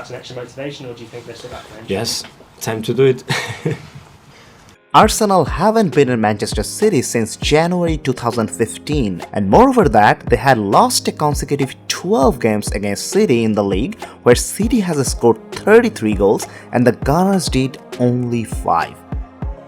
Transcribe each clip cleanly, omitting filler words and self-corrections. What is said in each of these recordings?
that's an extra motivation, or do you think they're still back bench? Yes, time to do it. Arsenal haven't beaten Manchester City since January 2015, and moreover that, they had lost a consecutive 12 games against City in the league, where City has scored 33 goals and the Gunners did only 5.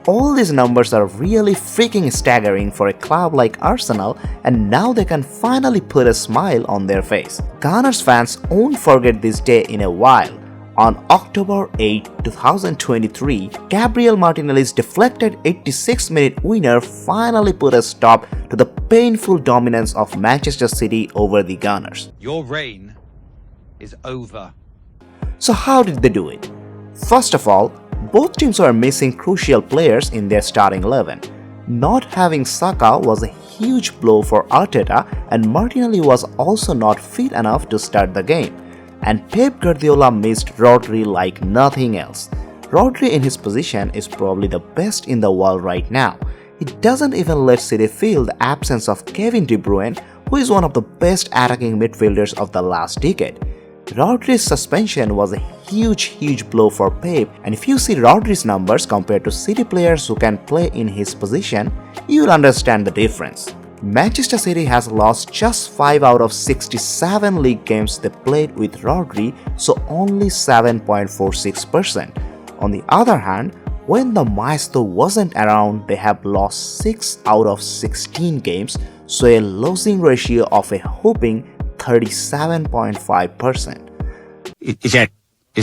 All these numbers are really freaking staggering for a club like Arsenal, and now they can finally put a smile on their face. Gunners fans won't forget this day in a while. On October 8, 2023, Gabriel Martinelli's deflected 86-minute winner finally put a stop to the painful dominance of Manchester City over the Gunners. Your reign is over. So how did they do it? First of all, both teams were missing crucial players in their starting 11. Not having Saka was a huge blow for Arteta, and Martinelli was also not fit enough to start the game. And Pep Guardiola missed Rodri like nothing else. Rodri in his position is probably the best in the world right now. He doesn't even let City feel the absence of Kevin De Bruyne, who is one of the best attacking midfielders of the last decade. Rodri's suspension was a huge blow for Pep, and if you see Rodri's numbers compared to City players who can play in his position, you'll understand the difference. Manchester City has lost just 5 out of 67 league games they played with Rodri, so only 7.46%. On the other hand, when the Maestro wasn't around, they have lost 6 out of 16 games, so a losing ratio of a whopping 37.5%. Is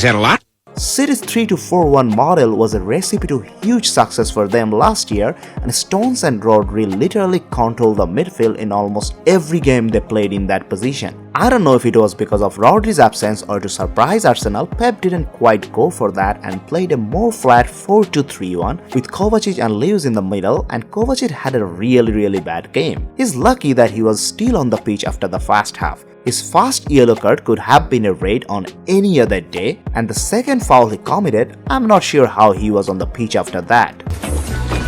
that a lot? City's 3-4-1 model was a recipe to huge success for them last year, and Stones and Rodri literally controlled the midfield in almost every game they played in that position. I don't know if it was because of Rodri's absence or to surprise Arsenal, Pep didn't quite go for that and played a more flat 4-2-3-1 with Kovacic and Lewis in the middle, and Kovacic had a really bad game. He's lucky that he was still on the pitch after the first half. His first yellow card could have been a red on any other day, and the second foul he committed, I'm not sure how he was on the pitch after that.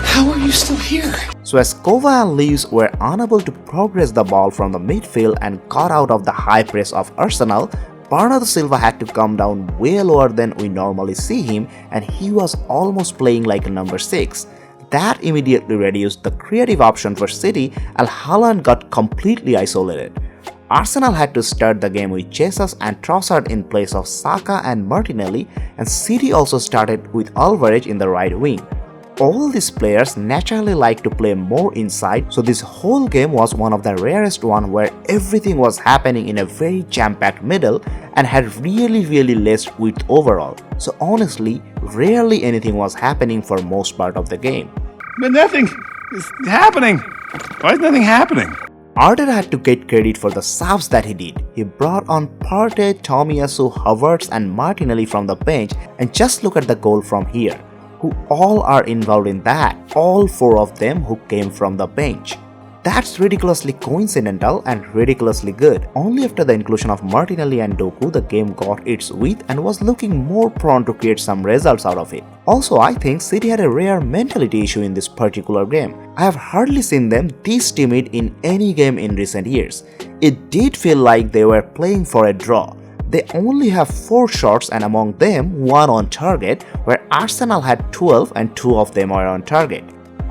How are you still here? So as Kova and Lewis were unable to progress the ball from the midfield and got out of the high press of Arsenal, Bernardo Silva had to come down way lower than we normally see him, and he was almost playing like a number 6. That immediately reduced the creative option for City, and Haaland got completely isolated. Arsenal had to start the game with Jesus and Trossard in place of Saka and Martinelli, and City also started with Alvarez in the right wing. All these players naturally like to play more inside, so this whole game was one of the rarest one where everything was happening in a very jam-packed middle and had really less width overall. So honestly, rarely anything was happening for most part of the game. But nothing is happening. Why is nothing happening? Arteta had to get credit for the subs that he did. He brought on Partey, Tomiyasu, Havertz and Martinelli from the bench, and just look at the goal from here. Who all are involved in that? All 4 of them who came from the bench. That's ridiculously coincidental and ridiculously good. Only after the inclusion of Martinelli and Doku, the game got its width and was looking more prone to create some results out of it. Also, I think City had a rare mentality issue in this particular game. I have hardly seen them this timid in any game in recent years. It did feel like they were playing for a draw. They only have 4 shots, and among them 1 on target, where Arsenal had 12 and 2 of them were on target.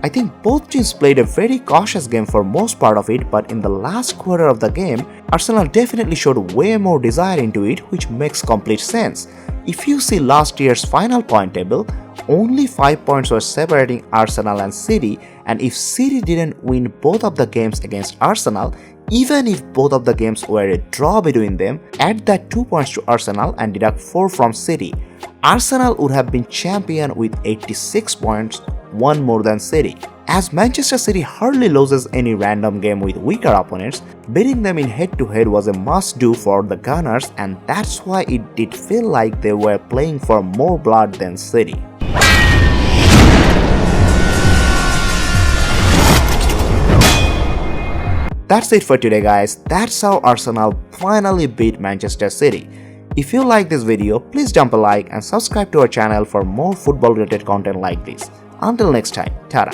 I think both teams played a very cautious game for most part of it, but in the last quarter of the game, Arsenal definitely showed way more desire into it, which makes complete sense. If you see last year's final point table, only 5 points were separating Arsenal and City, and if City didn't win both of the games against Arsenal, even if both of the games were a draw between them, add that 2 points to Arsenal and deduct 4 from City, Arsenal would have been champion with 86 points, 1 more than City. As Manchester City hardly loses any random game with weaker opponents, beating them in head-to-head was a must-do for the Gunners, and that's why it did feel like they were playing for more blood than City. That's it for today guys, that's how Arsenal finally beat Manchester City. If you like this video, please dump a like and subscribe to our channel for more football related content like this. Until next time, ta-ra.